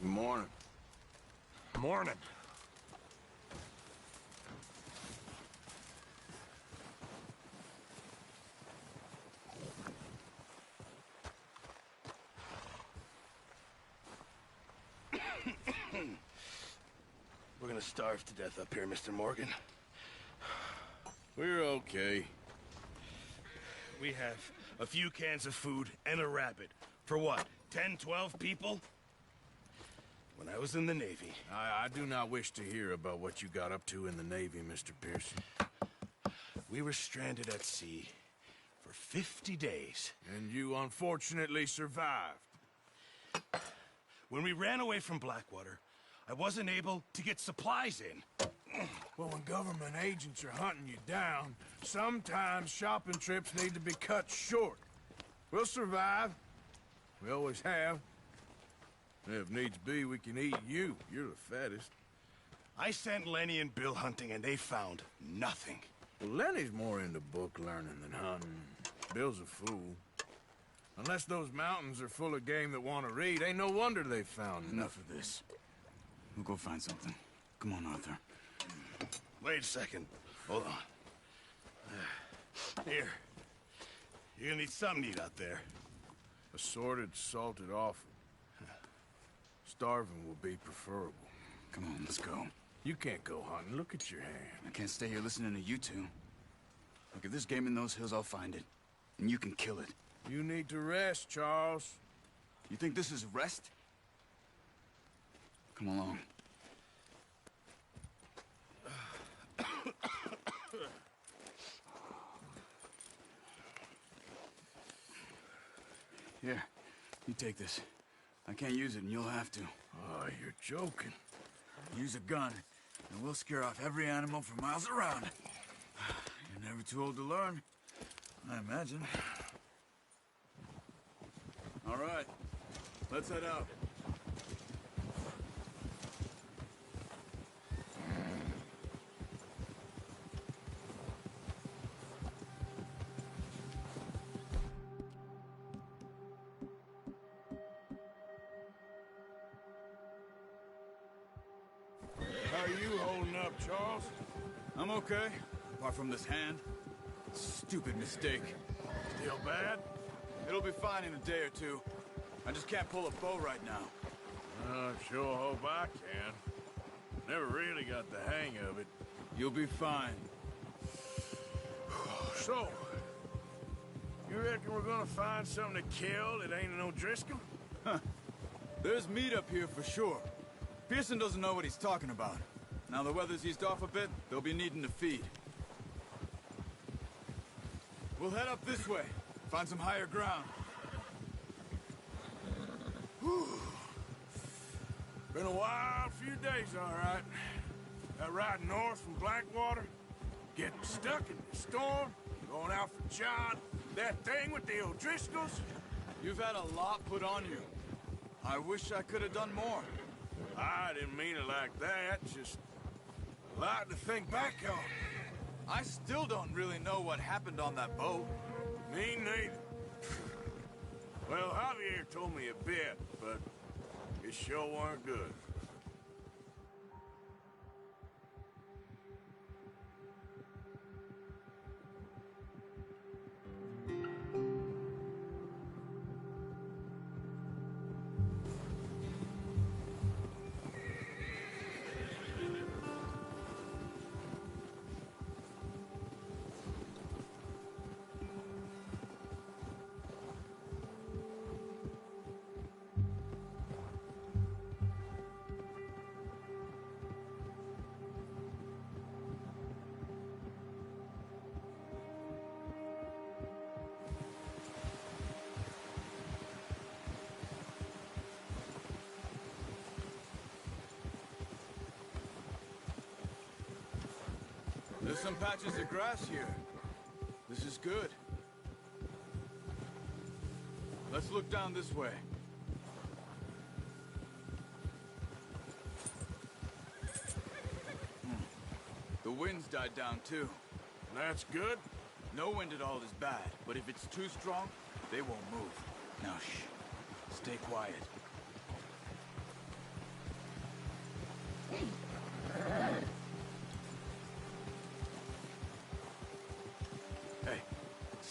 Morning. Morning. We're gonna starve to death up here, Mr. Morgan. We're okay. We have a few cans of food and a rabbit. For what, 10, 12 people? When I was in the Navy... I do not wish to hear about what you got up to in the Navy, Mr. Pearson. We were stranded at sea for 50 days. And you unfortunately survived. When we ran away from Blackwater, I wasn't able to get supplies in. Well, when government agents are hunting you down, sometimes shopping trips need to be cut short. We'll survive. We always have. And if needs be, we can eat you. You're the fattest. I sent Lenny and Bill hunting, and they found nothing. Well, Lenny's more into book learning than hunting. Bill's a fool. Unless those mountains are full of game that want to read, ain't no wonder they found Enough of this. We'll go find something. Come on, Arthur. Wait a second. Hold on. Here. You're gonna need something to eat out there. Assorted, salted offal. Starving will be preferable. Come on, let's go. You can't go hunting. Look at your hand. I can't stay here listening to you two. Look, if there's game in those hills, I'll find it. And you can kill it. You need to rest, Charles. You think this is rest? Come along. Here, you take this. I can't use it, and you'll have to. Oh, you're joking. Use a gun, and we'll scare off every animal for miles around. You're never too old to learn, I imagine. All right, let's head out. How are you holding up, Charles? I'm okay, apart from this hand. Stupid mistake. Still bad? It'll be fine in a day or two. I just can't pull a bow right now. I sure hope I can. Never really got the hang of it. You'll be fine. So, you reckon we're gonna find something to kill that ain't no Driscoll? There's meat up here for sure. Pearson doesn't know what he's talking about. Now the weather's eased off a bit, they'll be needing to feed. We'll head up this way, find some higher ground. Whew. Been a wild few days, all right. That ride north from Blackwater, getting stuck in the storm, going out for John, that thing with the O'Driscolls. You've had a lot put on you. I wish I could have done more. I didn't mean it like that, just a lot to think back on. I still don't really know what happened on that boat. Me neither. Well, Javier told me a bit, but it sure weren't good. There's some patches of grass here. This is good. Let's look down this way. The wind's died down too. That's good. No wind at all is bad, but if it's too strong, they won't move. Now shh. Stay quiet.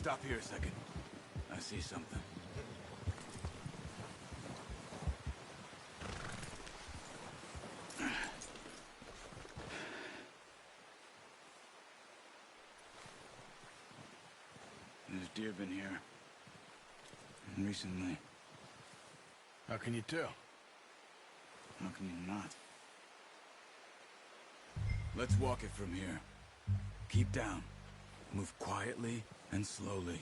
Stop here a second. I see something. There's deer been here. Recently. How can you tell? How can you not? Let's walk it from here. Keep down. Move quietly and slowly.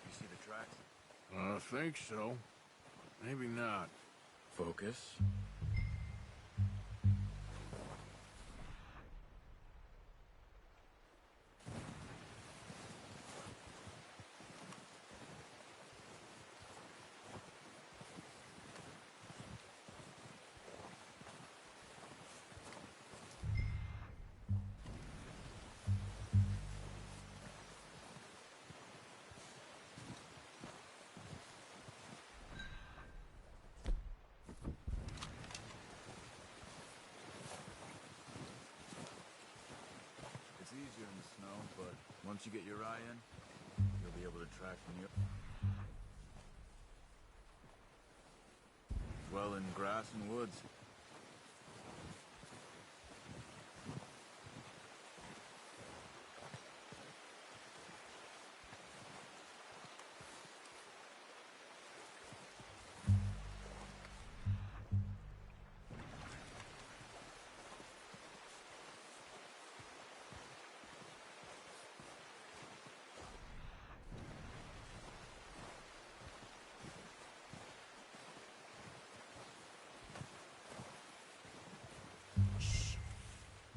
You see the tracks? I think so. Maybe not. Focus. It's easier in the snow, but once you get your eye in, you'll be able to track from your... Well, in grass and woods.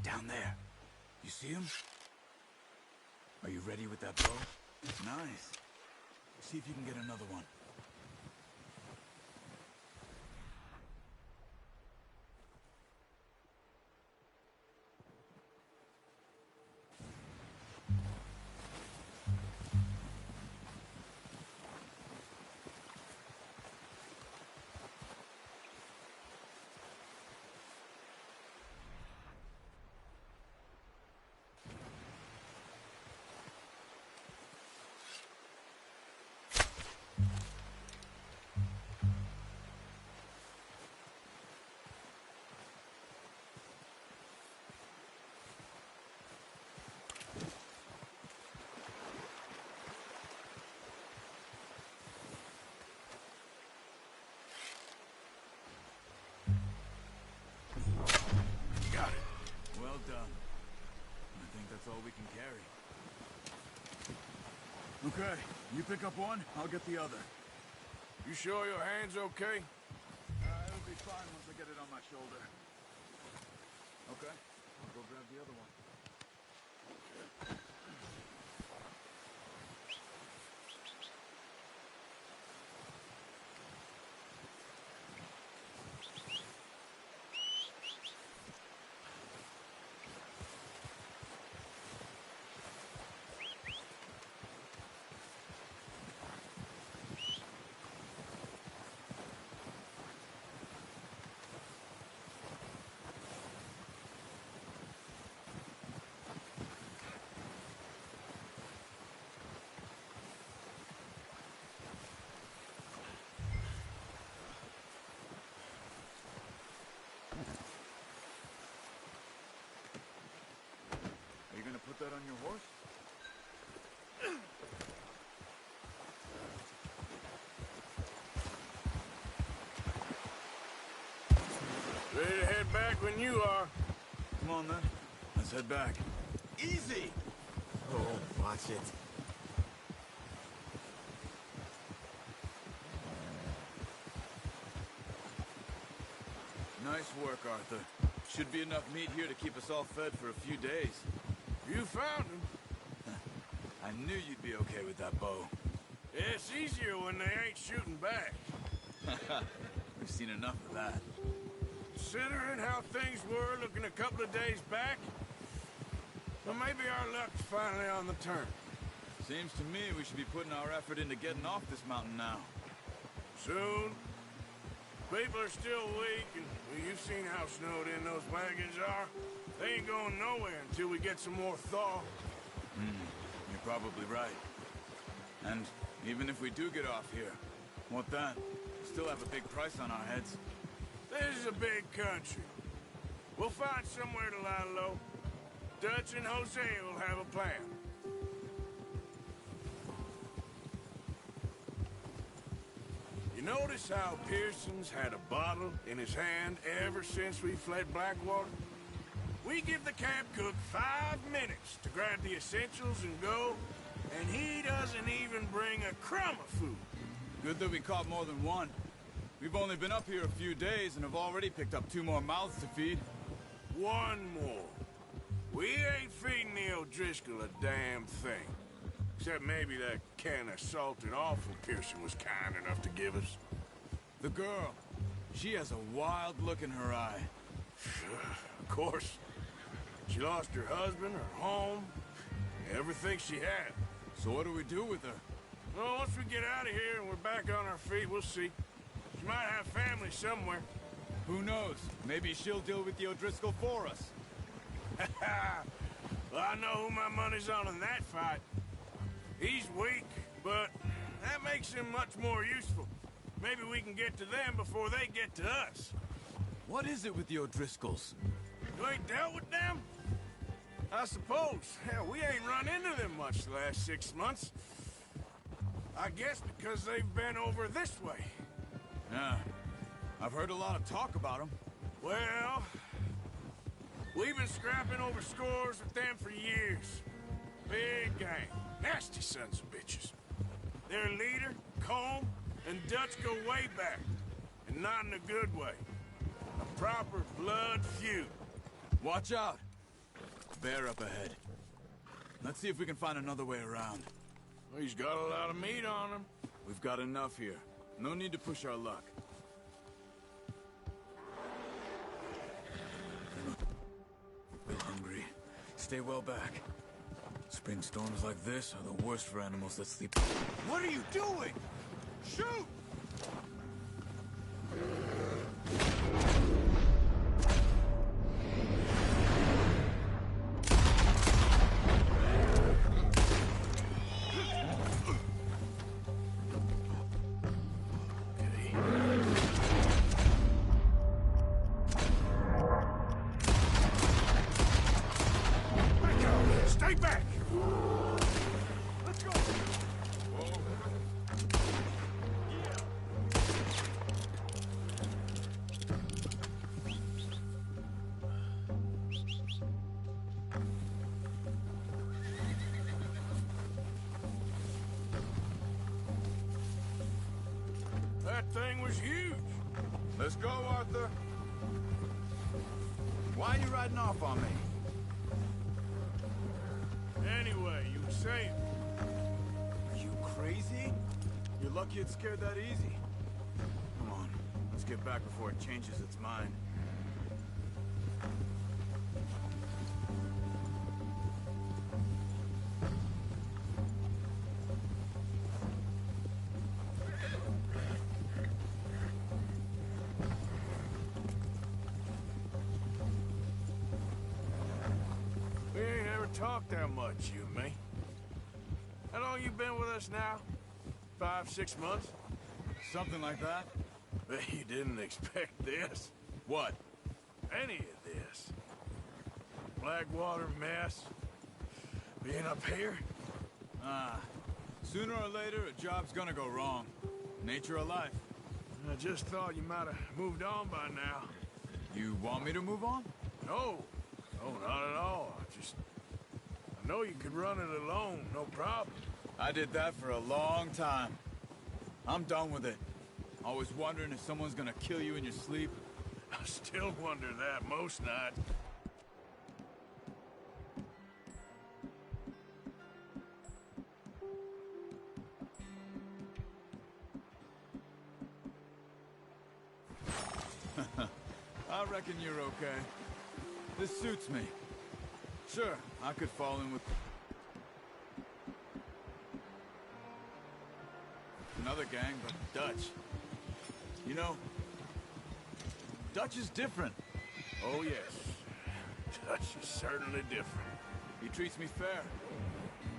Down there. You see him? Are you ready with that bow? Nice. See if you can get another one. Got it. Well done. I think that's all we can carry. Okay, you pick up one, I'll get the other. You sure your hand's okay? It'll be fine once I get it on my shoulder. Okay, I'll go grab the other one. Are you gonna put that on your horse? Ready to head back when you are. Come on then, let's head back. Easy! Oh, watch it. Nice work, Arthur. Should be enough meat here to keep us all fed for a few days. You found him. I knew you'd be okay with that bow. It's easier when they ain't shooting back. We've seen enough of that. Considering how things were looking a couple of days back, well, maybe our luck's finally on the turn. Seems to me we should be putting our effort into getting off this mountain now. Soon. People are still weak, and well, you've seen how snowed in those wagons are. They ain't going nowhere until we get some more thaw. You're probably right. And even if we do get off here, what then? We still have a big price on our heads. This is a big country. We'll find somewhere to lie low. Dutch and Jose will have a plan. You notice how Pearson's had a bottle in his hand ever since we fled Blackwater? We give the camp cook 5 minutes to grab the essentials and go, and he doesn't even bring a crumb of food. Good that we caught more than one. We've only been up here a few days and have already picked up 2 more mouths to feed. 1 more. We ain't feeding the O'Driscoll a damn thing. Except maybe that can of salted offal Pearson was kind enough to give us. The girl, she has a wild look in her eye. Of course. She lost her husband, her home, everything she had. So what do we do with her? Well, once we get out of here and we're back on our feet, we'll see. She might have family somewhere. Who knows? Maybe she'll deal with the O'Driscoll for us. Well, I know who my money's on in that fight. He's weak, but that makes him much more useful. Maybe we can get to them before they get to us. What is it with the O'Driscolls? You ain't dealt with them? I suppose. Hell, we ain't run into them much the last 6 months. I guess because they've been over this way. Yeah, I've heard a lot of talk about them. Well, we've been scrapping over scores with them for years. Big gang. Nasty sons of bitches. Their leader, Combe, and Dutch go way back. And not in a good way. A proper blood feud. Watch out! Bear up ahead. Let's see if we can find another way around. Well, he's got a lot of meat on him. We've got enough here. No need to push our luck. We're hungry. Stay well back. Spring storms like this are the worst for animals that sleep. What are you doing? Shoot! Stay back! Let's go! That thing was huge. Let's go, Arthur. Why are you riding off on me? Anyway, you were saying. Are you crazy? You're lucky it scared that easy. Come on, let's get back before it changes its mind. We ain't ever talked that much, you and me. How long you been with us now? 5, 6 months? Something like that? Bet you didn't expect this. What? Any of this. Blackwater mess. Being up here? Sooner or later, a job's gonna go wrong. Nature of life. I just thought you might have moved on by now. You want me to move on? No. No, not at all. I know you could run it alone, no problem. I did that for a long time. I'm done with it. Always wondering if someone's gonna kill you in your sleep. I still wonder that most nights. I reckon you're okay. This suits me. Sure, I could fall in with another gang, but Dutch. You know, Dutch is different. Oh, yes. Dutch is certainly different. He treats me fair.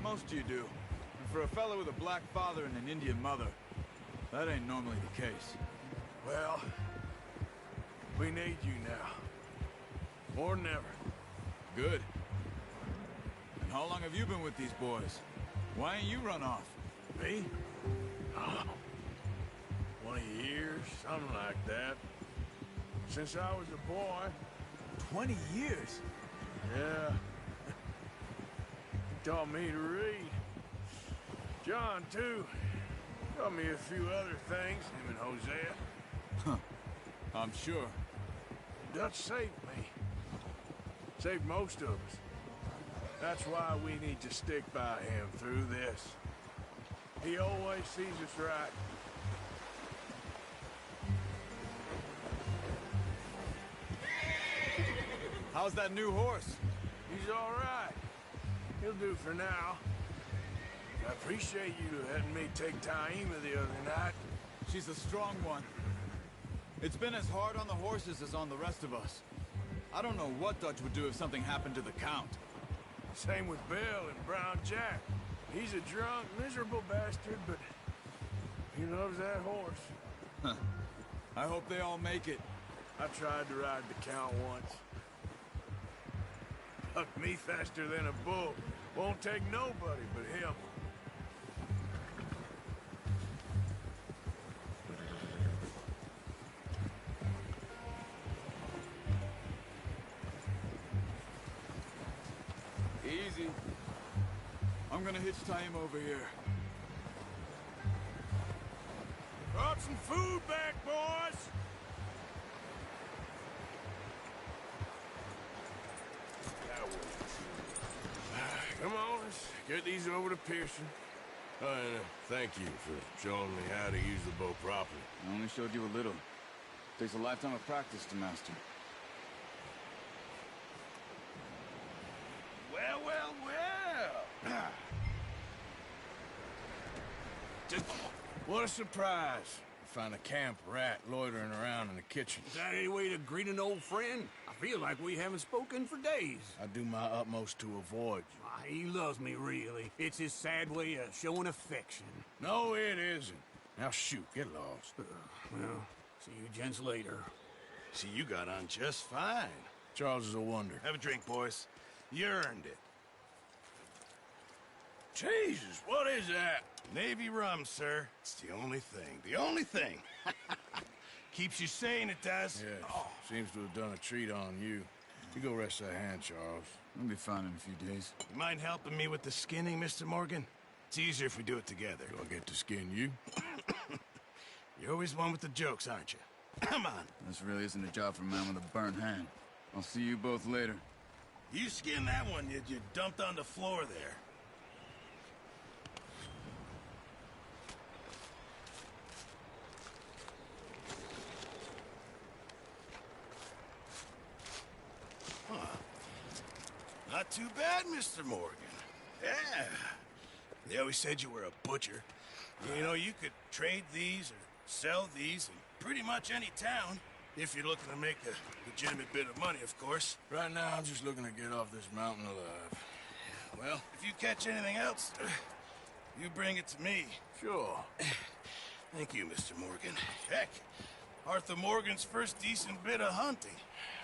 Most of you do. And for a fellow with a black father and an Indian mother, that ain't normally the case. Well, we need you now. More than ever. Good. And how long have you been with these boys? Why ain't you run off? Me? Oh, 20 years, something like that. Since I was a boy. 20 years? Yeah. He taught me to read. John, too. Taught me a few other things, him and Hosea. Huh. I'm sure. Dutch saved me. Saved most of us. That's why we need to stick by him through this. He always sees us right. How's that new horse? He's all right. He'll do for now. I appreciate you letting me take Taima the other night. She's a strong one. It's been as hard on the horses as on the rest of us. I don't know what Dutch would do if something happened to the Count. Same with Bill and Brown Jack. He's a drunk, miserable bastard, but he loves that horse. Huh. I hope they all make it. I tried to ride the Count once. Bucked me faster than a bull. Won't take nobody but him. Easy. I'm gonna hitch Taima over here. Brought some food back, boys! That way. Come on, let's get these over to Pearson. And thank you for showing me how to use the bow properly. I only showed you a little. Takes a lifetime of practice to master. Well, well, well. Just what a surprise. Find a camp rat loitering around in the kitchen. Is that any way to greet an old friend? I feel like we haven't spoken for days. I do my utmost to avoid you. Ah, he loves me, really. It's his sad way of showing affection. No, it isn't. Now shoot, get lost. Well, see you gents later. See, you got on just fine. Charles is a wonder. Have a drink, boys. You earned it. Jesus, what is that? Navy rum, sir. It's the only thing. The only thing. Keeps you sane, it does. Yes, seems to have done a treat on you. You go rest that hand, Charles. I'll be fine in a few days. You mind helping me with the skinning, Mr. Morgan? It's easier if we do it together. Do I get to skin you? You're always one with the jokes, aren't you? Come on. This really isn't a job for a man with a burnt hand. I'll see you both later. You skin that one you dumped on the floor there. Not too bad, Mr. Morgan. Yeah. They always said you were a butcher. You know, you could trade these or sell these in pretty much any town. If you're looking to make a legitimate bit of money, of course. Right now, I'm just looking to get off this mountain alive. Well, if you catch anything else, you bring it to me. Sure. Thank you, Mr. Morgan. Heck, Arthur Morgan's first decent bit of hunting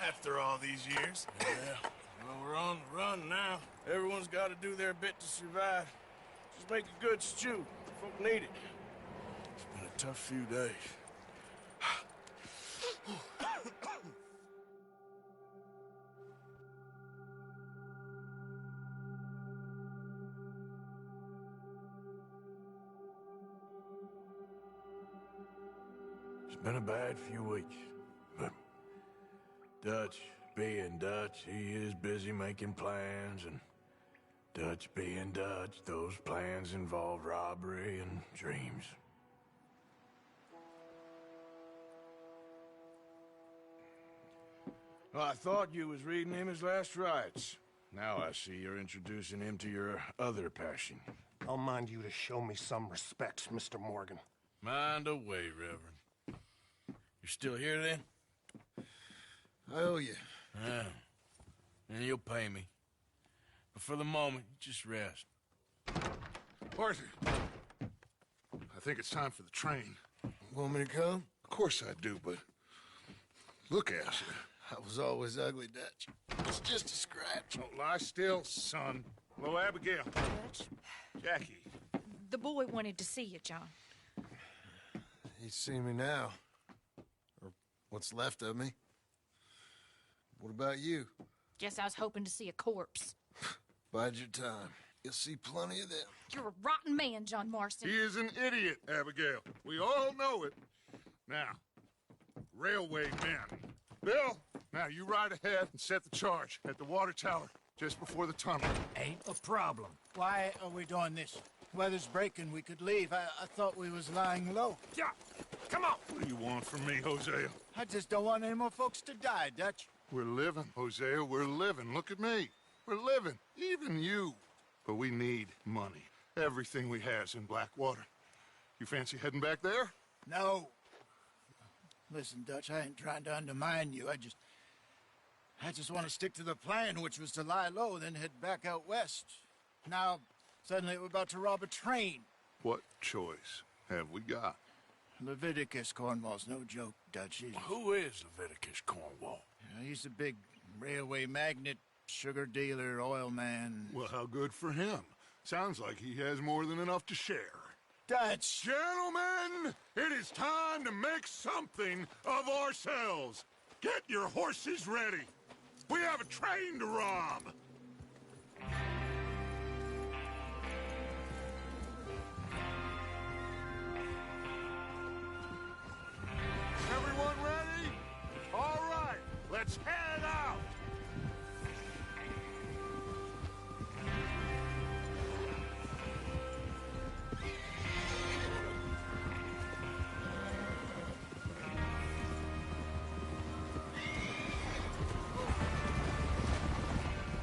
after all these years. Yeah. Well, we're on the run now. Everyone's got to do their bit to survive. Just make a good stew. Folk need it. It's been a tough few days. It's been a bad few weeks, but Dutch being Dutch, he is busy making plans, and Dutch being Dutch, those plans involve robbery and dreams. Well, I thought you was reading him his last rites. Now I see you're introducing him to your other passion. I'll mind you to show me some respect, Mr. Morgan. Mind away, Reverend. You're still here, then? I owe you. Yeah. And you'll pay me. But for the moment, just rest. Arthur, I think it's time for the train. Want me to come? Of course I do, but look at you. I was always ugly, Dutch. It's just a scratch. Don't lie still, son. Hello, Abigail. Dutch, Jackie. the boy wanted to see you, John. He's seen me now. Or what's left of me. What about you? Guess I was hoping to see a corpse. Bide your time. You'll see plenty of them. You're a rotten man, John Marston. He is an idiot, Abigail. We all know it. Now, railway men. Bill, now you ride ahead and set the charge at the water tower just before the tunnel. Ain't a problem. Why are we doing this? Weather's breaking. We could leave. I thought we was lying low. Yeah, come on. What do you want from me, Hosea? I just don't want any more folks to die, Dutch. We're living, Hosea. We're living. Look at me. We're living. Even you. But we need money. Everything we has in Blackwater. You fancy heading back there? No. Listen, Dutch, I ain't trying to undermine you. I just want to stick to the plan, which was to lie low, then head back out west. Now, suddenly we're about to rob a train. What choice have we got? Leviticus Cornwall's no joke, Dutch. Who is Leviticus Cornwall? He's a big railway magnate, sugar dealer, oil man. Well, how good for him. Sounds like he has more than enough to share. Dutch! Gentlemen, it is time to make something of ourselves. Get your horses ready. We have a train to rob. Everyone ready? All right, let's head out.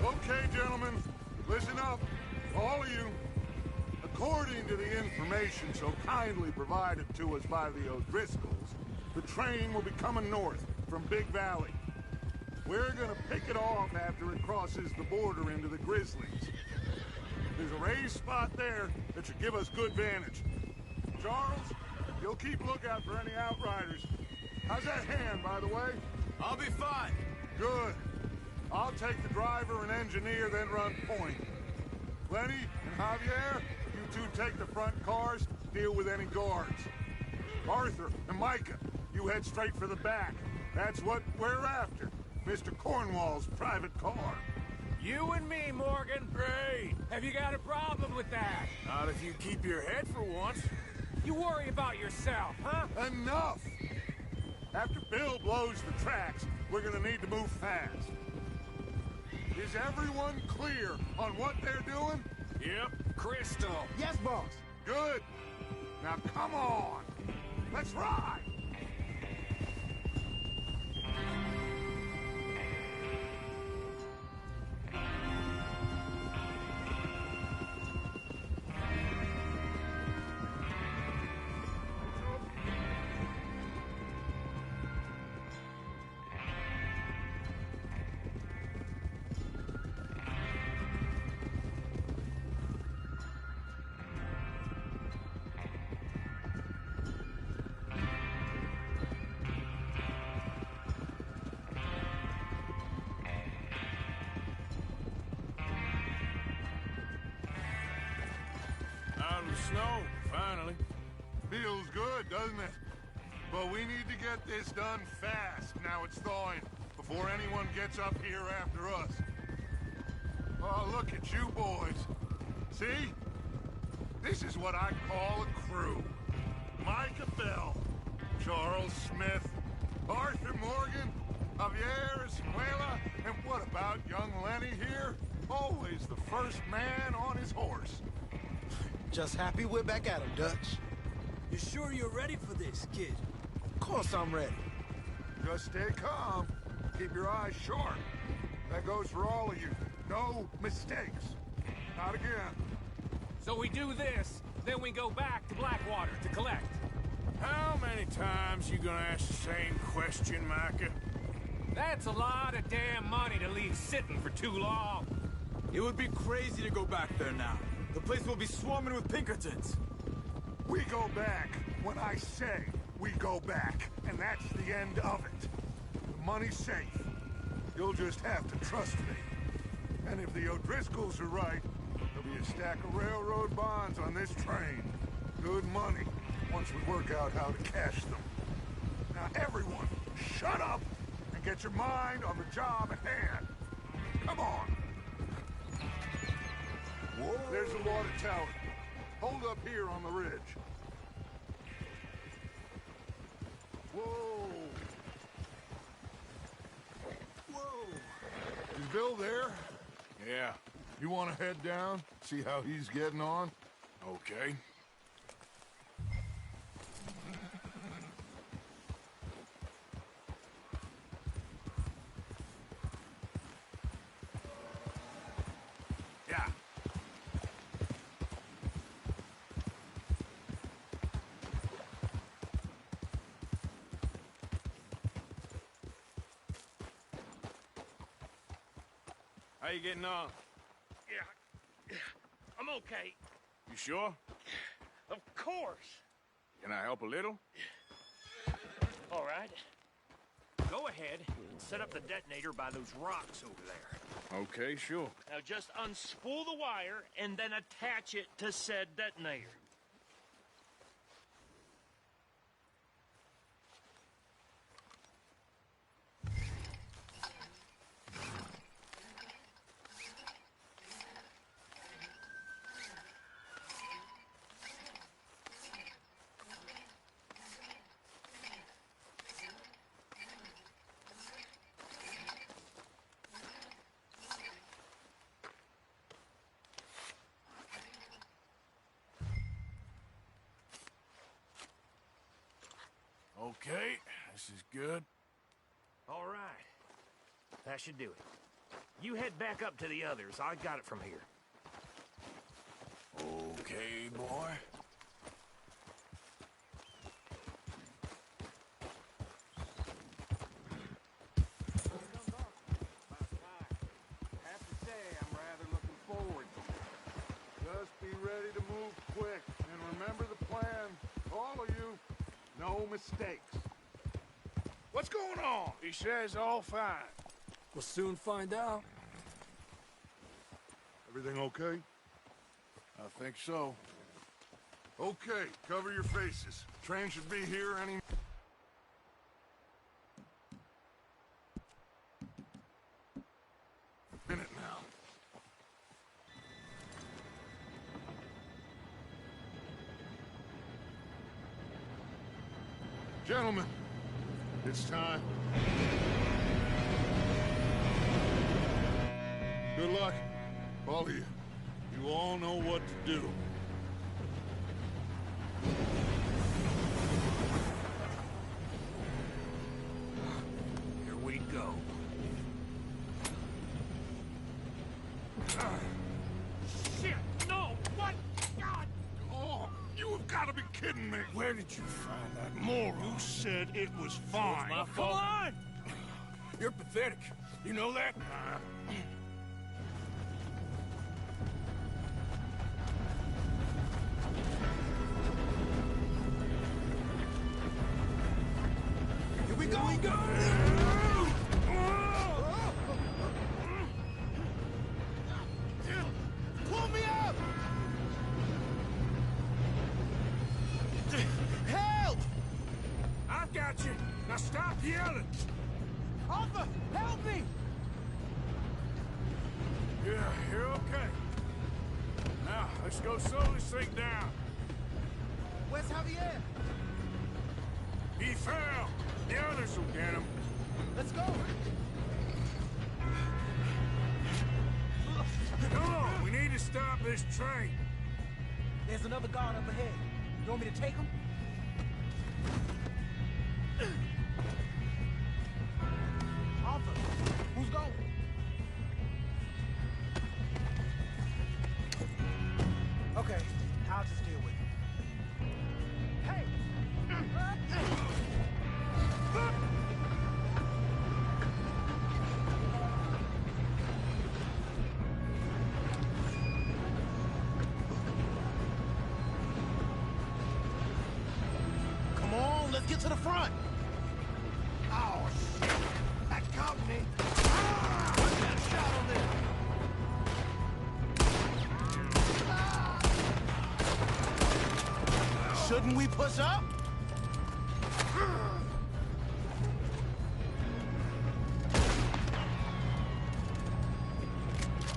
Okay, gentlemen, listen up, all of you. According to the information so kindly provided to us by the O'Driscolls, the train will be coming north from Big Valley. We're gonna pick it off after it crosses the border into the Grizzlies. There's a raised spot there that should give us good vantage. Charles, you'll keep lookout for any outriders. How's that hand, by the way? I'll be fine. Good. I'll take the driver and engineer, then run point. Lenny and Javier, you two take the front cars, deal with any guards. Arthur and Micah, you head straight for the back. That's what we're after. Mr. Cornwall's private car. You and me, Morgan. Great. Have you got a problem with that? Not if you keep your head for once. You worry about yourself, huh? Enough! After Bill blows the tracks, we're gonna need to move fast. Is everyone clear on what they're doing? Yep. Crystal. Yes, boss. Good. Now come on. Let's ride. Out of the snow, finally. Feels good, doesn't it? But we need to get this done fast. Now it's thawing, before anyone gets up here after us. Oh, look at you boys. See? This is what I call a crew. Micah Bell, Charles Smith, Arthur Morgan, Javier Escuela, and what about young Lenny here? Always the first man on his horse. Just happy we're back at him, Dutch. You sure you're ready for this, kid? Of course I'm ready. Just stay calm. Keep your eyes sharp. That goes for all of you. No mistakes. Not again. So we do this, then we go back to Blackwater to collect. How many times you gonna ask the same question, Micah? That's a lot of damn money to leave sitting for too long. It would be crazy to go back there now. The place will be swarming with Pinkertons. We go back when I say we go back, and that's the end of it. The money's safe. You'll just have to trust me. And if the O'Driscolls are right, there'll be a stack of railroad bonds on this train. Good money, once we work out how to cash them. Now everyone, shut up and get your mind on the job at hand. Come on. Whoa. There's the water tower. Hold up here on the ridge. Whoa. Whoa. Is Bill there? Yeah. You want to head down? See how he's getting on? Okay. Yeah. How you getting on? Yeah, I'm okay. You sure? Of course. Can I help a little? All right. Go ahead and set up the detonator by those rocks over there. Okay, sure. Now just unspool the wire and then attach it to said detonator. Okay, this is good. All right. That should do it. You head back up to the others. I got it from here. Okay, boy. Have to say, I'm rather looking forward to it. Just be ready to move quick, and remember the plan. All of you, no mistakes. What's going on? He says all fine. We'll soon find out. Everything okay? I think so. Okay, cover your faces. Train should be here any... minute now. Gentlemen, it's time. Good luck, all of you. You all know what to do. Here we go. Shit! No! What? God! Oh, you have got to be kidding me. Where did you find that moron? You said it was fine. My Come fault. on! You're pathetic. You know that? Here we go! Here we go! Pull me up! Help! I've got you. Now stop yelling. Arthur, help me! Yeah, you're okay. Now, let's go slow this thing down. Where's Javier? He fell. The others will get him. Let's go! Come on, we need to stop this train. There's another guard up ahead. You want me to take him? Arthur, who's going? Okay, I'll just deal with it. Hey! get to the front. Oh, shit. That caught me. Ah! I got a shot on this. Ah! Shouldn't we push up?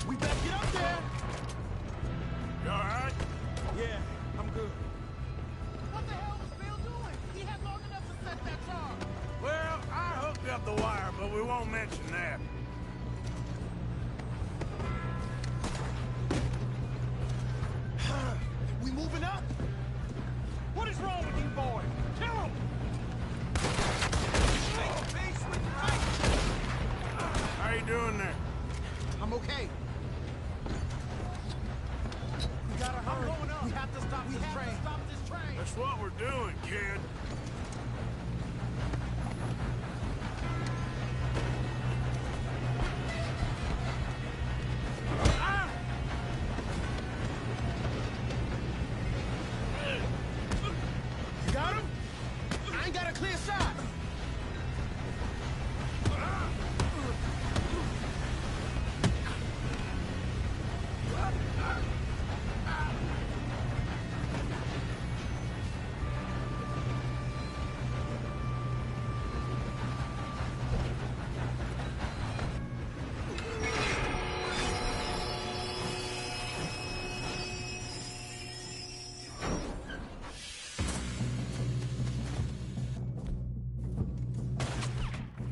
We better get up there. You all right? Yeah, I'm good. What the hell was Bill doing? He had long enough to set that charge. Well, I hooked up the wire, but we won't mention that. We moving up? What is wrong with you boys? Kill him! How you doing there? I'm okay. We gotta hurry. We have to stop this train. That's what we're doing, kid. Ah! You got him? I ain't got a clear shot.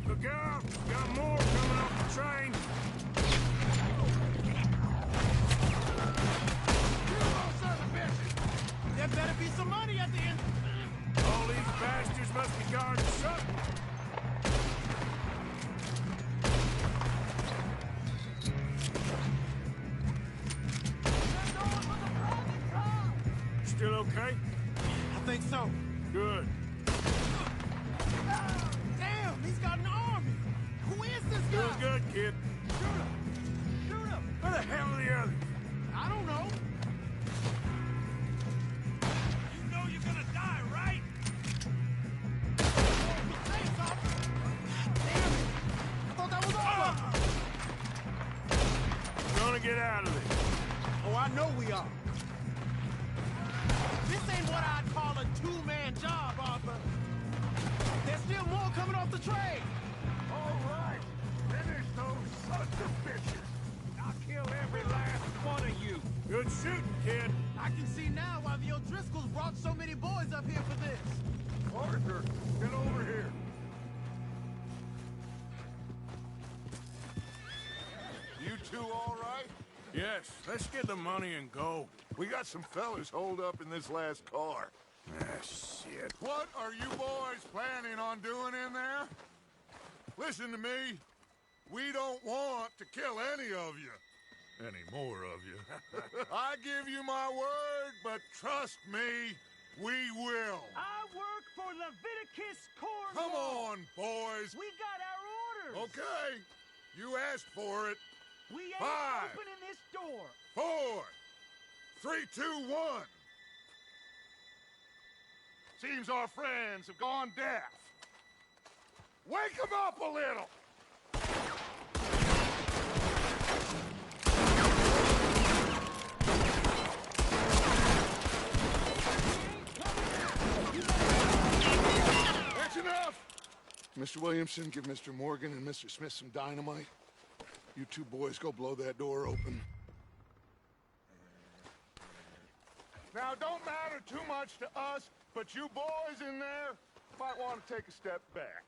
Look out! Got more coming off the train. There better be some money at the end. All these bastards must be guarding something. Still okay? I think so. Good. Damn, he's got an army. Who is this guy? Doing good, kid. Shoot him. Shoot him. Where the hell are the others? I don't know. You know you're gonna die, right? Thanks, officer. Damn it. I thought that was all of them. We're gonna get out of this. Oh, I know we are. This ain't what I'd call a two-man job, Arthur. There's still more coming off the train. All right. Finish those sons of bitches. I'll kill every last one of you. Good shooting, kid. I can see now why the O'Driscolls brought so many boys up here for this. Arthur, get over here. You two all right? Yes, let's get the money and go. We got some fellas holed up in this last car. Ah, shit. What are you boys planning on doing in there? Listen to me. We don't want to kill any of you. Any more of you. I give you my word, but trust me, we will. I work for Leviticus Corps. Come on, boys. We got our orders. Okay. You asked for it. We ain't 5, opening this door. 4, 3, 2, 1. Seems our friends have gone deaf. Wake them up a little. That's enough. Mr. Williamson, give Mr. Morgan and Mr. Smith some dynamite. You two boys go blow that door open. Now, don't matter too much to us, but you boys in there might want to take a step back.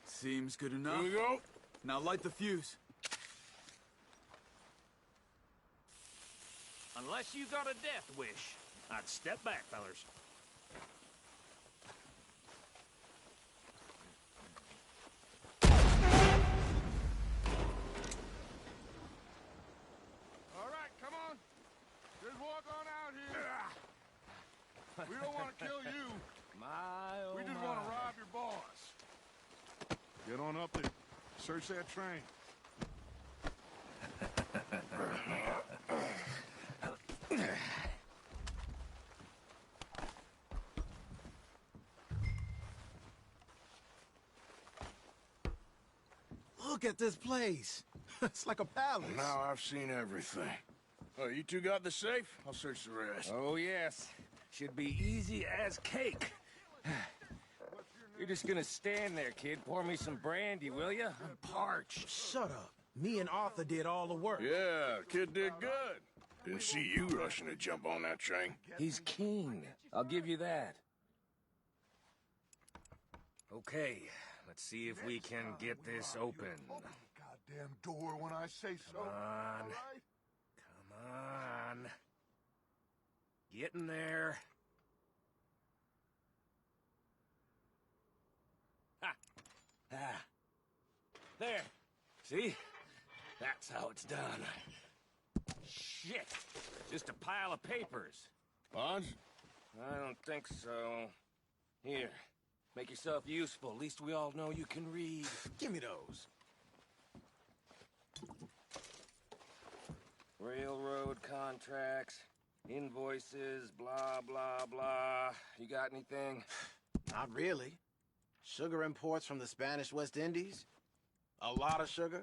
Seems good enough. Here we go. Now light the fuse. Unless you got a death wish, I'd step back, fellers. All right, come on. Just walk on out here. We don't want to kill you. We just want to rob your boss. Get on up there. Search that train. Look at this place. It's like a palace. Now I've seen everything. Oh, you two got the safe? I'll search the rest. Oh, yes. Should be easy as cake. You're just gonna stand there, kid. Pour me some brandy, will you? I'm parched. Shut up. Me and Arthur did all the work. Yeah, kid did good. Didn't see you rushing to jump on that train. He's keen. I'll give you that. Okay, let's see if we can get this open. Goddamn door when I say so. Come on. All right? Come on. Get in there. Ha! Ah. There. See? That's how it's done. Shit. Just a pile of papers. Bonds? I don't think so. Here. Make yourself useful. At least we all know you can read. Give me those. Railroad contracts, invoices, blah, blah, blah. You got anything? Not really. Sugar imports from the Spanish West Indies. A lot of sugar.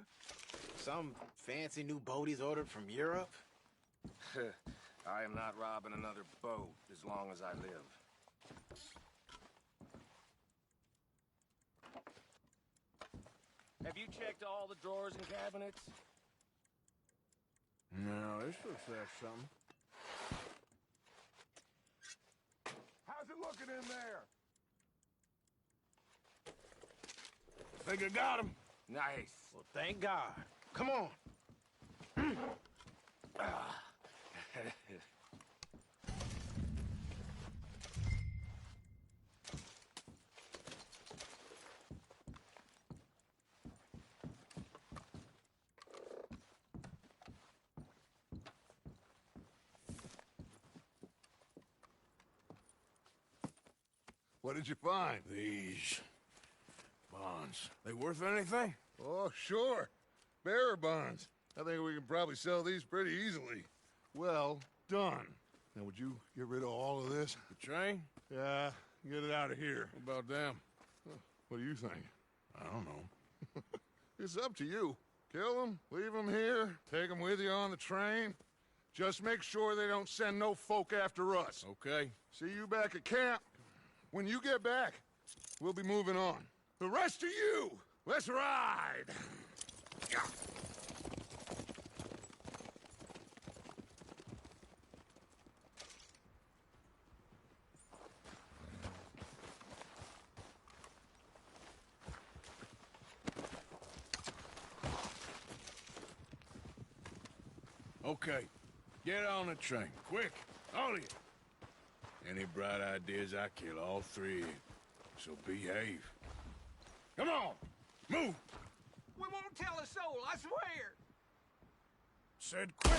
Some fancy new boat he's ordered from Europe. I am not robbing another boat as long as I live. Have you checked all the drawers and cabinets? No, this looks like something. How's it looking in there? Think I got him. Nice. Well, thank God. Come on. What did you find? These bonds. They worth anything? Oh, sure. Bearer bonds. I think we can probably sell these pretty easily. Well done. Now, would you get rid of all of this? The train? Yeah, get it out of here. What about them? What do you think? I don't know. It's up to you. Kill them, leave them here, take them with you on the train. Just make sure they don't send no folk after us. Okay. See you back at camp. When you get back, we'll be moving on. The rest of you, let's ride! Okay. Get on the train. Quick. All of you. Any bright ideas, I kill all three of you. So behave. Come on! Move! We won't tell a soul, I swear! Said quick!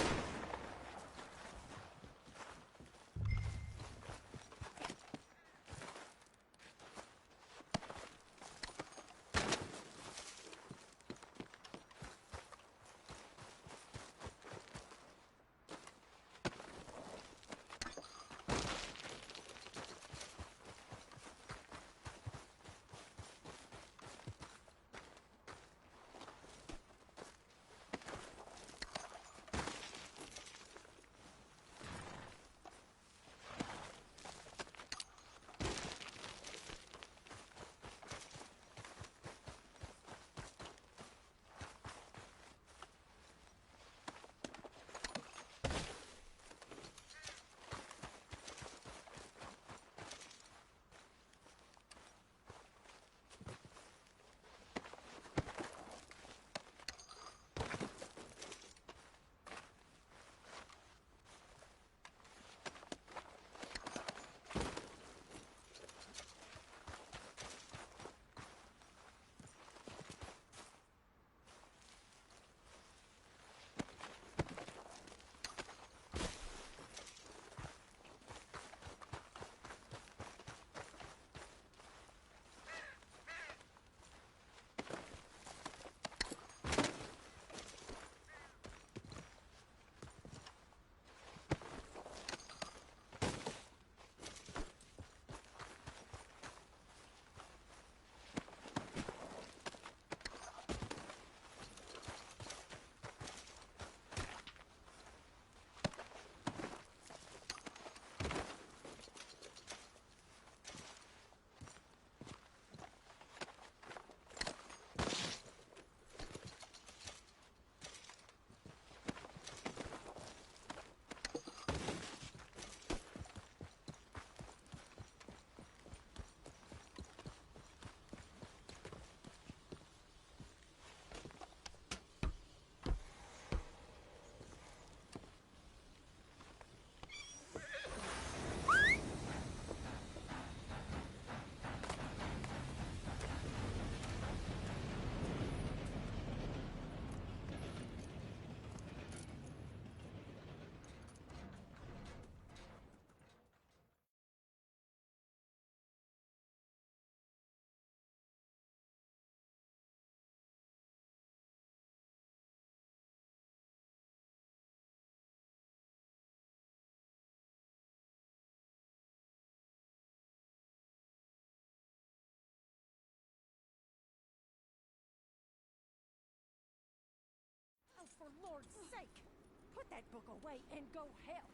Put that book away and go help.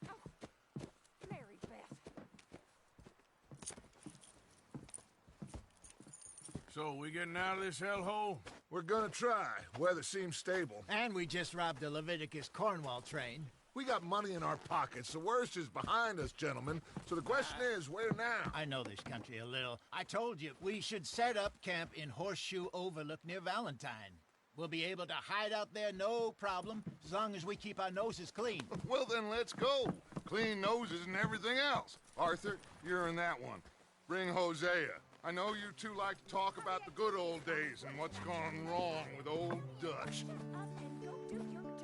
Oh, Mary Beth. So, we getting out of this hellhole? We're gonna try. Weather seems stable. And we just robbed a Leviticus Cornwall train. We got money in our pockets. The worst is behind us, gentlemen. So the question is, where now? I know this country a little. I told you, we should set up camp in Horseshoe Overlook near Valentine. We'll be able to hide out there, no problem, as long as we keep our noses clean. Well, then let's go. Clean noses and everything else. Arthur, you're in that one. Bring Hosea. I know you two like to talk about the good old days and what's gone wrong with old Dutch. Up and go do your job.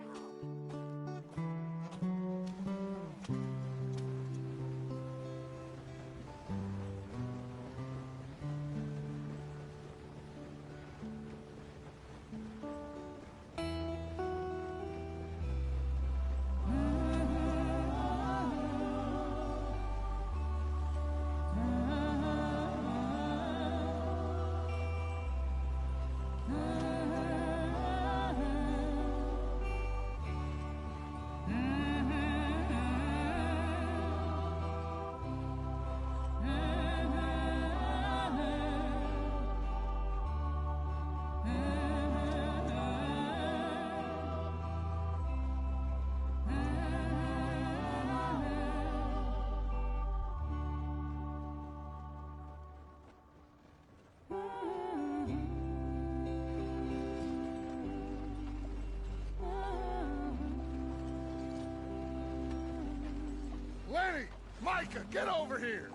Lenny! Micah, get over here!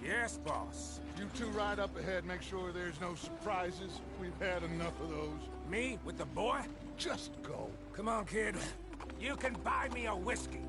Yes, boss. You two ride up ahead, make sure there's no surprises. We've had enough of those. Me with the boy? Just go. Come on, kid. You can buy me a whiskey.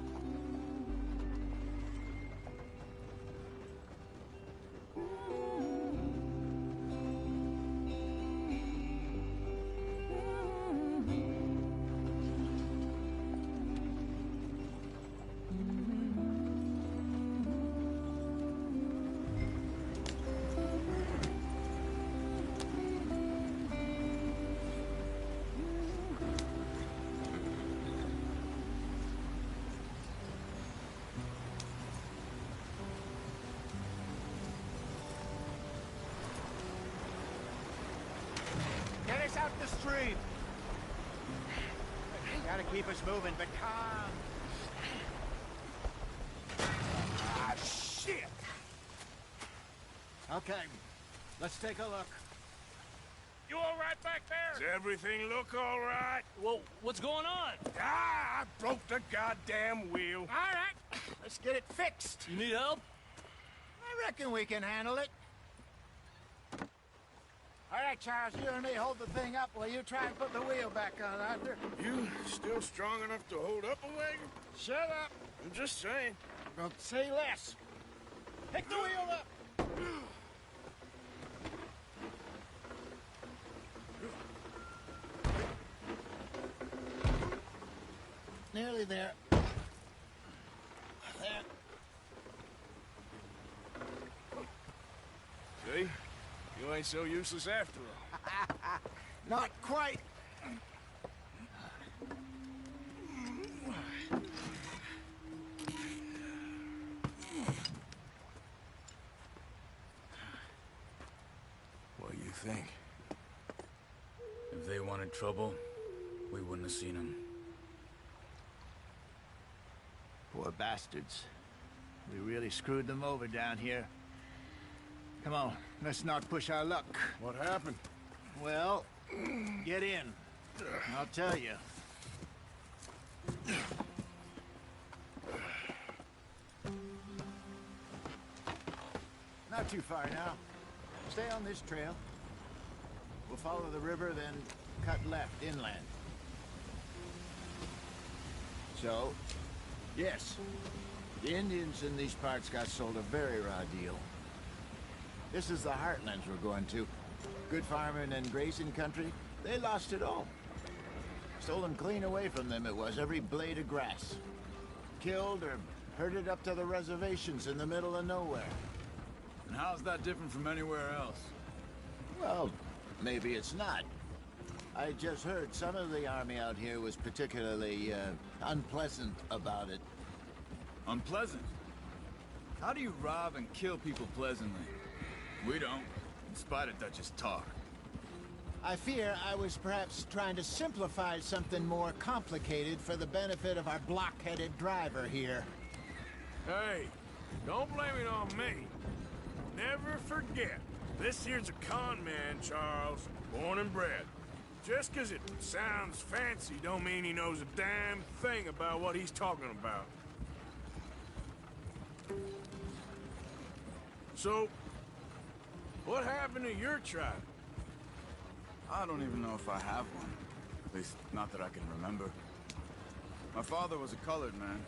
Get us out the stream. Gotta keep us moving, but calm. Ah, shit! Okay, let's take a look. You all right back there? Does everything look all right? Well, what's going on? Ah, I broke the goddamn wheel. All right, let's get it fixed. You need help? I reckon we can handle it. All right, Charles, you and me hold the thing up while you try and put the wheel back on, Arthur. You still strong enough to hold up a wagon? Shut up. I'm just saying. Don't say less. Pick the wheel up. Nearly there. There. See? You ain't so useless after all. Not quite. What do you think? If they wanted trouble, we wouldn't have seen them. Poor bastards. We really screwed them over down here. Come on, let's not push our luck. What happened? Well, get in. I'll tell you. Not too far now. Stay on this trail. We'll follow the river, then cut left inland. So, yes, the Indians in these parts got sold a very raw deal. This is the heartlands we're going to. Good farming and grazing country, they lost it all. Stolen clean away from them it was, every blade of grass. Killed or herded up to the reservations in the middle of nowhere. And how's that different from anywhere else? Well, maybe it's not. I just heard some of the army out here was particularly, unpleasant about it. Unpleasant? How do you rob and kill people pleasantly? We don't, in spite of Dutch's talk. I fear I was perhaps trying to simplify something more complicated for the benefit of our block-headed driver here. Hey, don't blame it on me. Never forget, this here's a con man, Charles, born and bred. Just 'cause it sounds fancy don't mean he knows a damn thing about what he's talking about. So, what happened to your tribe? I don't even know if I have one. At least, not that I can remember. My father was a colored man.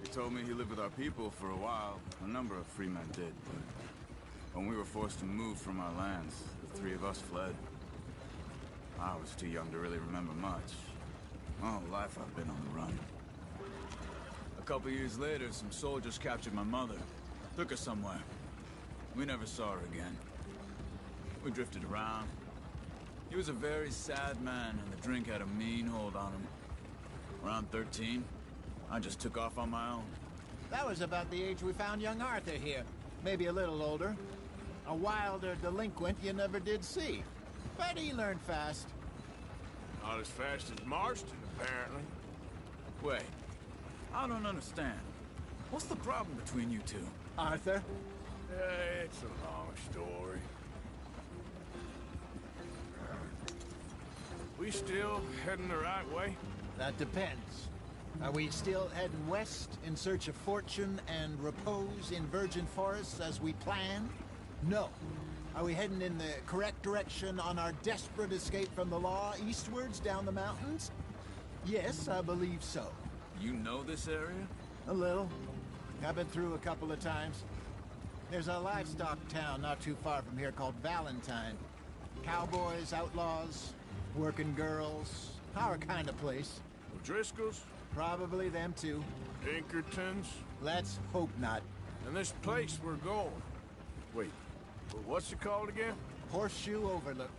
He told me he lived with our people for a while. A number of free men did, but when we were forced to move from our lands, the three of us fled. I was too young to really remember much. My whole life I've been on the run. A couple years later, some soldiers captured my mother. Took her somewhere. We never saw her again. We drifted around. He was a very sad man, and the drink had a mean hold on him. Around 13, I just took off on my own. That was about the age we found young Arthur here. Maybe a little older. A wilder delinquent you never did see. But he learned fast. Not as fast as Marston, apparently. Wait, I don't understand. What's the problem between you two? Arthur? It's a long story. We still heading the right way? That depends. Are we still heading west in search of fortune and repose in virgin forests as we planned? No. Are we heading in the correct direction on our desperate escape from the law eastwards down the mountains? Yes, I believe so. You know this area? A little. I've been through a couple of times. There's a livestock town not too far from here called Valentine. Cowboys, outlaws, working girls, our kind of place. O'Driscolls? Probably them too. Pinkertons? Let's hope not. And this place we're going. Wait, what's it called again? Horseshoe Overlook.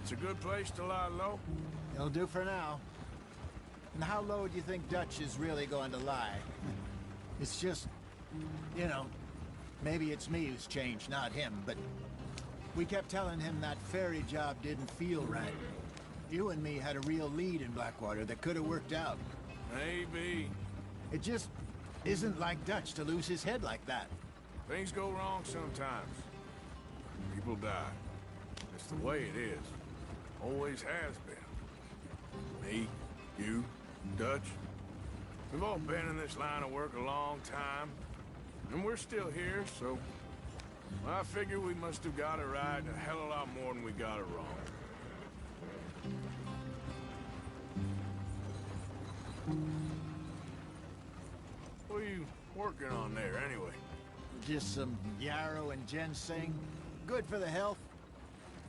It's a good place to lie low? It'll do for now. And how low do you think Dutch is really going to lie? It's just, you know, maybe it's me who's changed, not him, but we kept telling him that ferry job didn't feel right. You and me had a real lead in Blackwater that could have worked out. Maybe. It just isn't like Dutch to lose his head like that. Things go wrong sometimes. People die. It's the way it is. Always has been. Me, you, Dutch. We've all been in this line of work a long time. And we're still here, so... I figure we must have got it right a hell of a lot more than we got it wrong. What are you working on there, anyway? Just some yarrow and ginseng. Good for the health.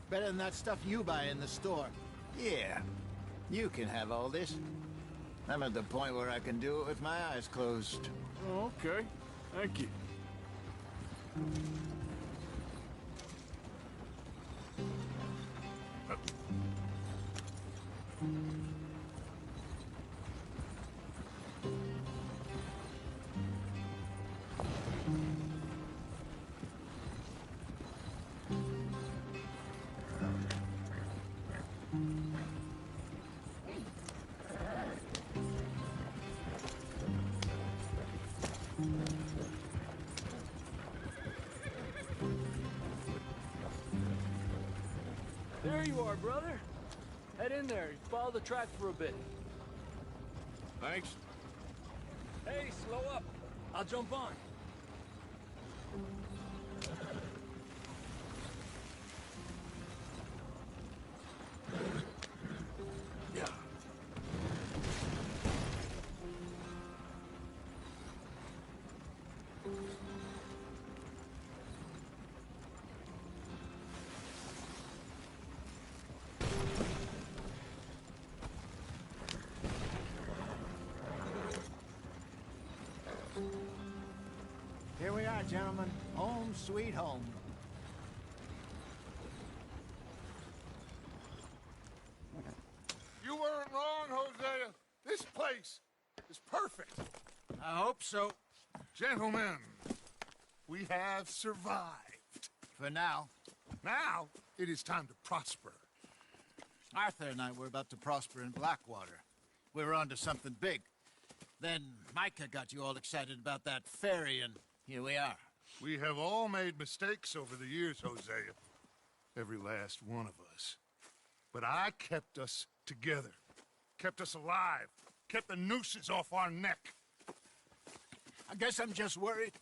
Better than that stuff you buy in the store. Yeah, you can have all this. I'm at the point where I can do it with my eyes closed. Oh, okay. Thank you. There you are, brother. Head in there. Follow the track for a bit. Thanks. Hey, slow up. I'll jump on. Yeah. Here we are, gentlemen. Home sweet home. perfect. I hope so. Gentlemen, we have survived. For now. Now, it is time to prosper. Arthur and I were about to prosper in Blackwater. We were onto something big. Then Micah got you all excited about that ferry, and here we are. We have all made mistakes over the years, Hosea. Every last one of us. But I kept us together. Kept us alive. Kept the nooses off our neck. I guess I'm just worried.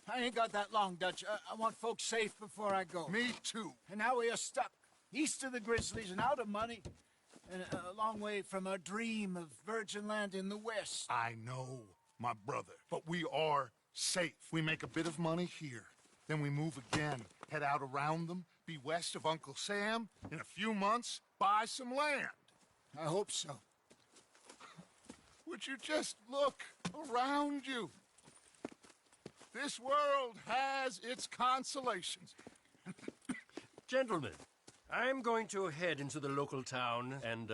I ain't got that long, Dutch. I want folks safe before I go. Me too. And now we are stuck, east of the Grizzlies and out of money, and a long way from our dream of virgin land in the west. I know, my brother, but we are safe. We make a bit of money here, then we move again, head out around them, be west of Uncle Sam, in a few months, buy some land. I hope so. Would you just look around you? This world has its consolations. Gentlemen, I'm going to head into the local town and,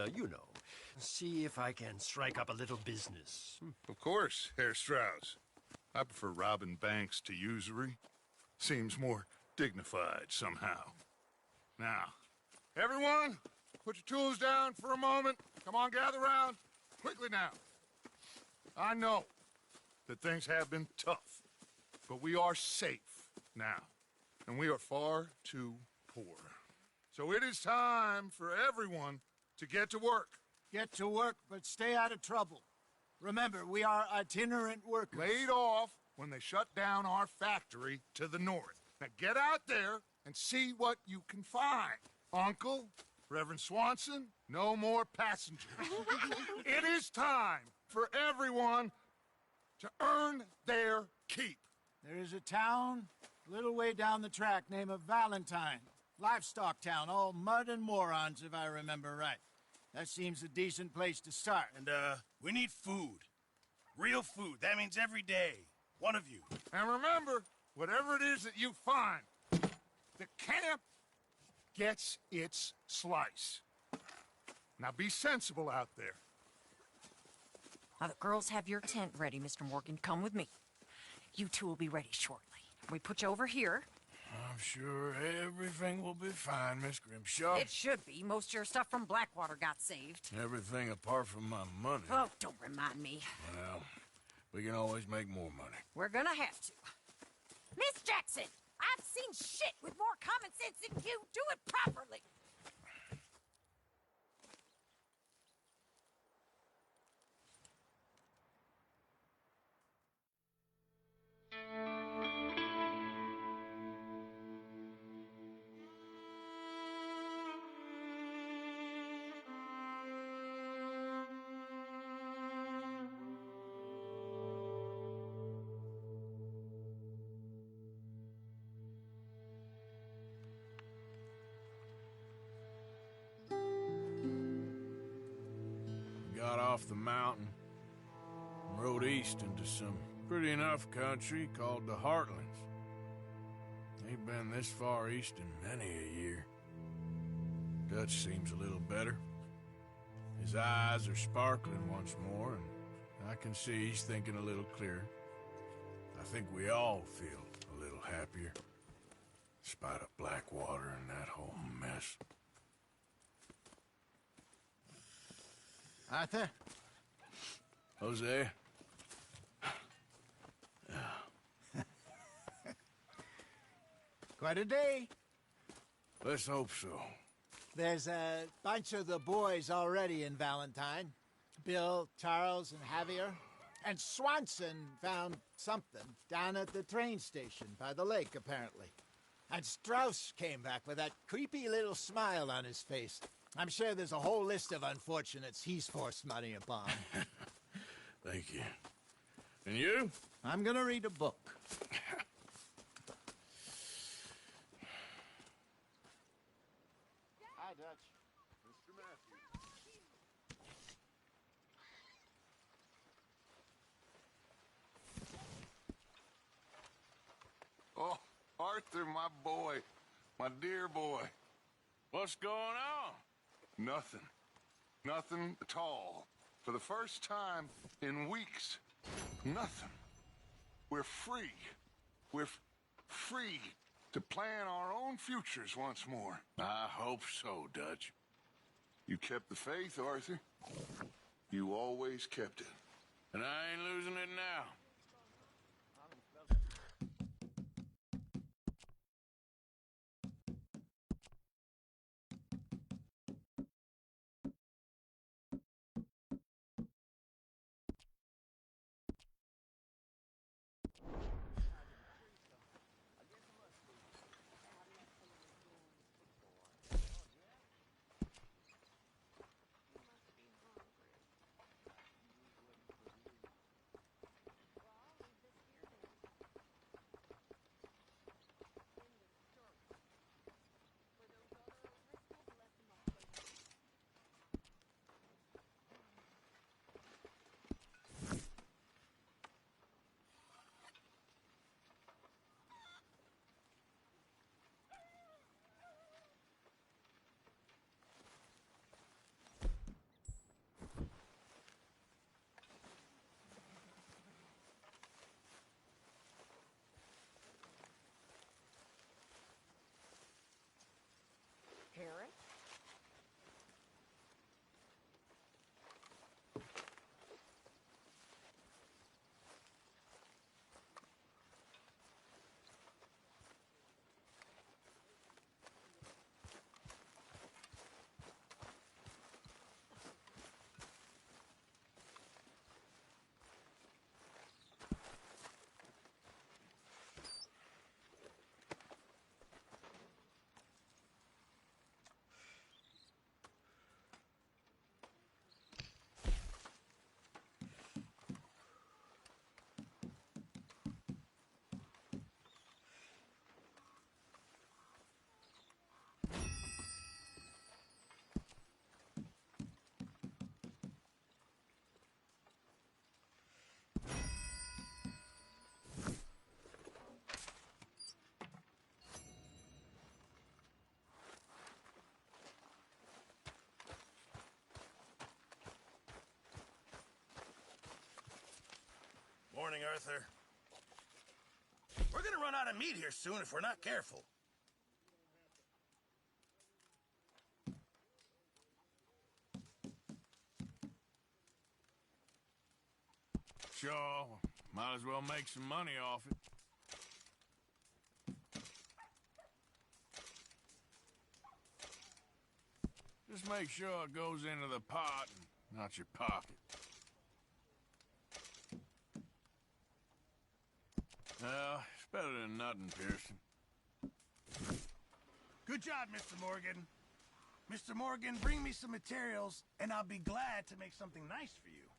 see if I can strike up a little business. Of course, Herr Strauss. I prefer robbing banks to usury. Seems more dignified somehow. Now, everyone, put your tools down for a moment. Come on, gather round. Quickly now. I know that things have been tough, but we are safe now, and we are far too poor. So it is time for everyone to get to work. Get to work, but stay out of trouble. Remember, we are itinerant workers. Laid off when they shut down our factory to the north. Now get out there and see what you can find. Uncle, Reverend Swanson, no more passengers. It is time for everyone to earn their keep. There is a town a little way down the track named Valentine. Livestock town, all mud and morons, if I remember right. That seems a decent place to start. And, we need food. Real food. That means every day. One of you. And remember, whatever it is that you find, the camp gets its slice. Now be sensible out there. Now the girls have your tent ready, Mr. Morgan. Come with me. You two will be ready shortly. We put you over here. I'm sure everything will be fine, Miss Grimshaw. It should be. Most of your stuff from Blackwater got saved. Everything apart from my money. Oh, don't remind me. Well, we can always make more money. We're gonna have to. Miss Jackson, I've seen shit with more common sense than you. Do it properly. Got off the mountain and rode east into some pretty enough country called the Heartlands. Ain't been this far east in many a year. Dutch seems a little better. His eyes are sparkling once more, and I can see he's thinking a little clearer. I think we all feel a little happier, in spite of Blackwater and that whole mess. Arthur? Jose? Quite a day. Let's hope so. There's a bunch of the boys already in Valentine. Bill, Charles, and Javier. And Swanson found something down at the train station by the lake, apparently. And Strauss came back with that creepy little smile on his face. I'm sure there's a whole list of unfortunates he's forced money upon. Thank you. And you? I'm gonna read a book. Hi, Dutch. Mr. Matthews. Oh, Arthur, my boy. My dear boy. What's going on? Nothing. Nothing at all. For the first time in weeks, nothing. We're free. We're free to plan our own futures once more. I hope so, Dutch. You kept the faith, Arthur. You always kept it. And I ain't losing it now. Karen? Morning, Arthur. We're gonna run out of meat here soon if we're not careful. Sure, might as well make some money off it. Just make sure it goes into the pot and not your pocket. Well, it's better than nothing, Pearson. Good job, Mr. Morgan. Mr. Morgan, bring me some materials, and I'll be glad to make something nice for you.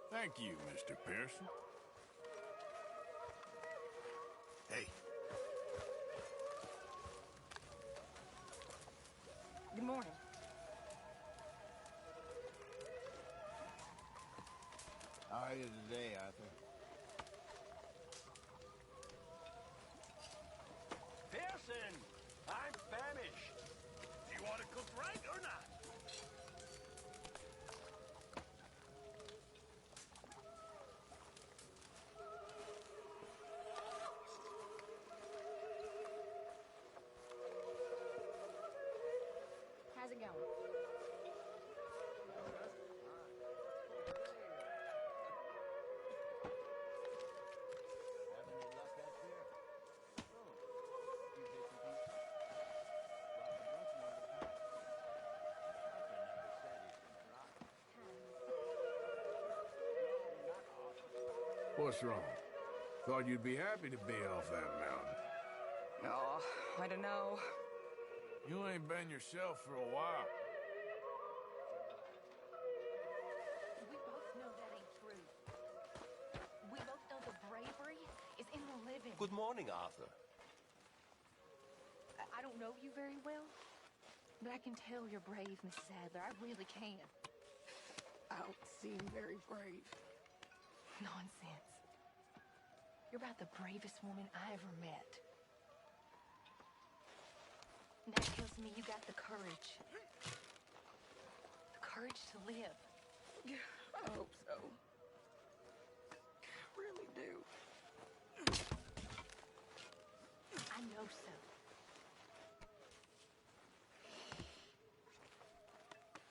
Thank you, Mr. Pearson. Hey. Good morning. How are you today, Arthur? Pearson! I'm famished. Do you want it cooked right or not? How's it going? What's wrong? Thought you'd be happy to be off that mountain. Oh, I don't know. You ain't been yourself for a while. We both know that ain't true. We both know the bravery is in the living. Good morning, Arthur. I don't know you very well, but I can tell you're brave, Mrs. Adler. I really can. I don't seem very brave. Nonsense. You're about the bravest woman I ever met. And that tells me you got the courage. The courage to live. I hope so. I really do. I know so.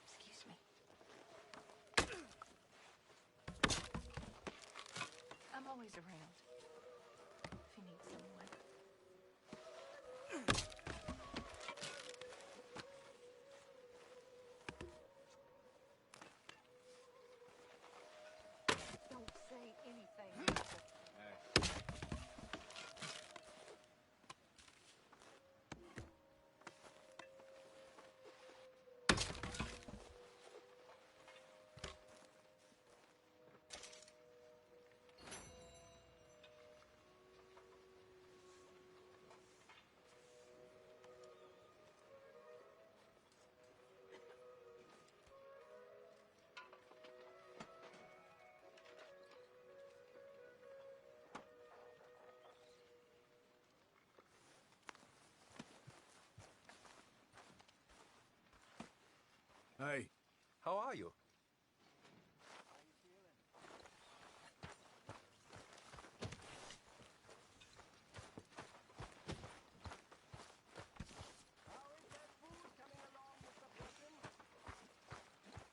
Excuse me. I'm always around. If you need someone. Don't say anything. Hey. How are you?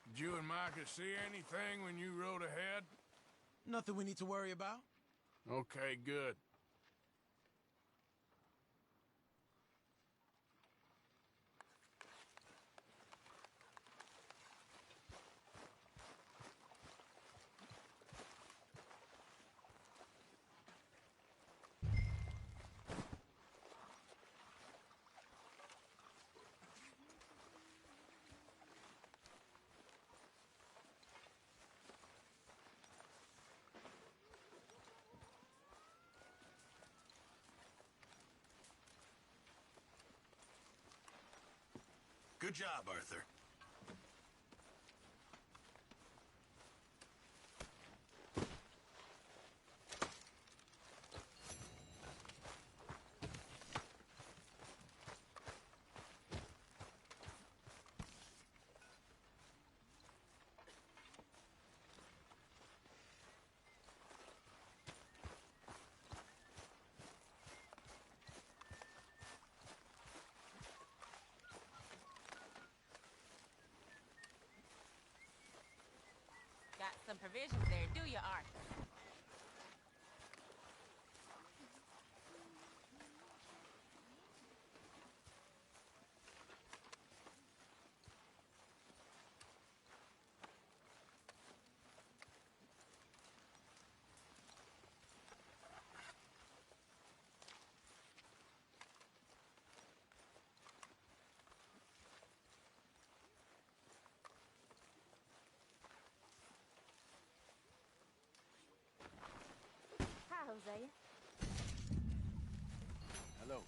Did you and Micah see anything when you rode ahead? Nothing we need to worry about. Okay, good. Good job, Arthur. Got some provisions there, do you, Arthur? Hi, Hosea. Hello.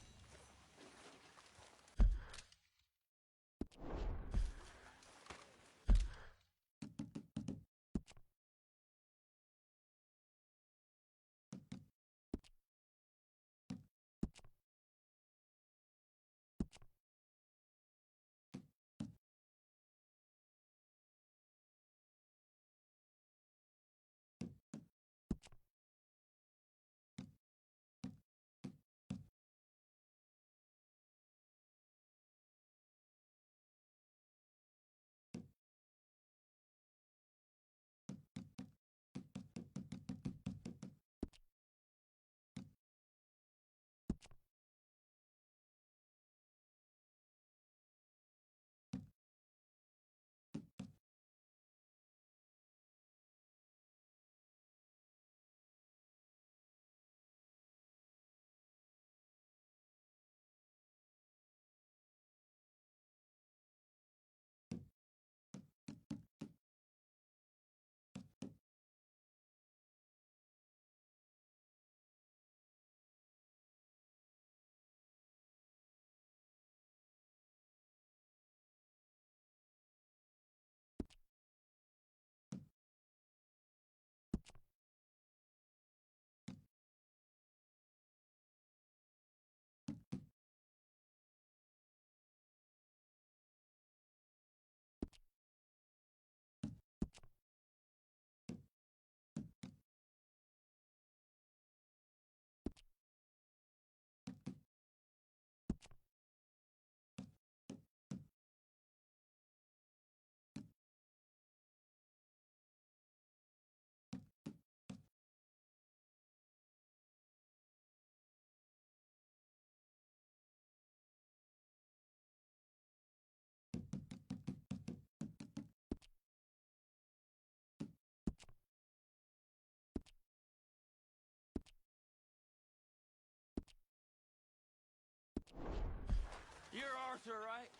her right?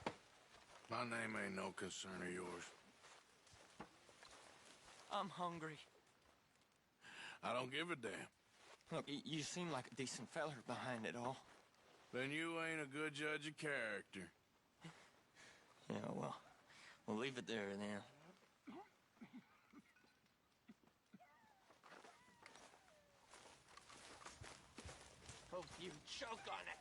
My name ain't no concern of yours. I'm hungry. I don't give a damn. Look, you seem like a decent feller behind it all. Then you ain't a good judge of character. Yeah, well, we'll leave it there then. Hope you choke on it.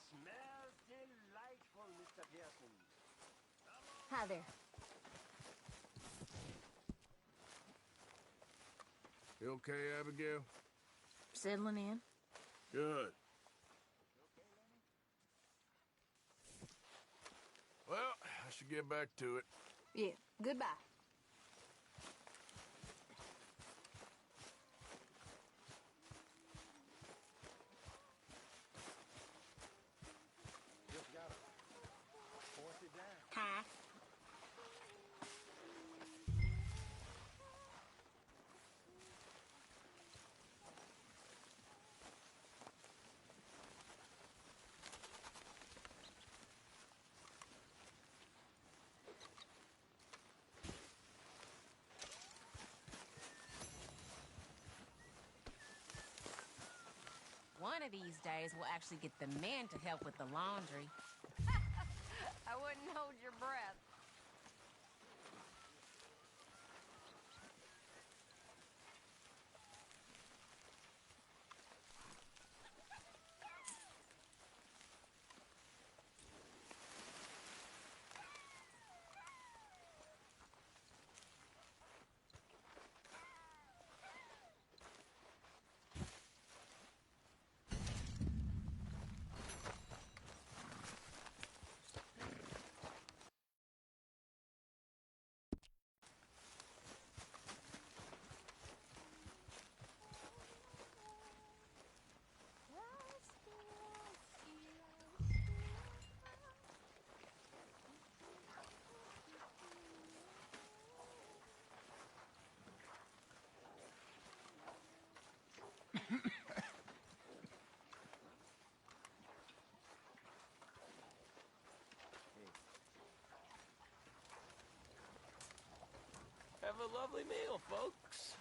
Smells delightful, Mr. Pearson. Hi there. You okay, Abigail? Settling in? Good. Well, I should get back to it. Yeah. Goodbye. Hi. One of these days, we'll actually get the men to help with the laundry. I wouldn't hold your breath. Have a lovely meal, folks.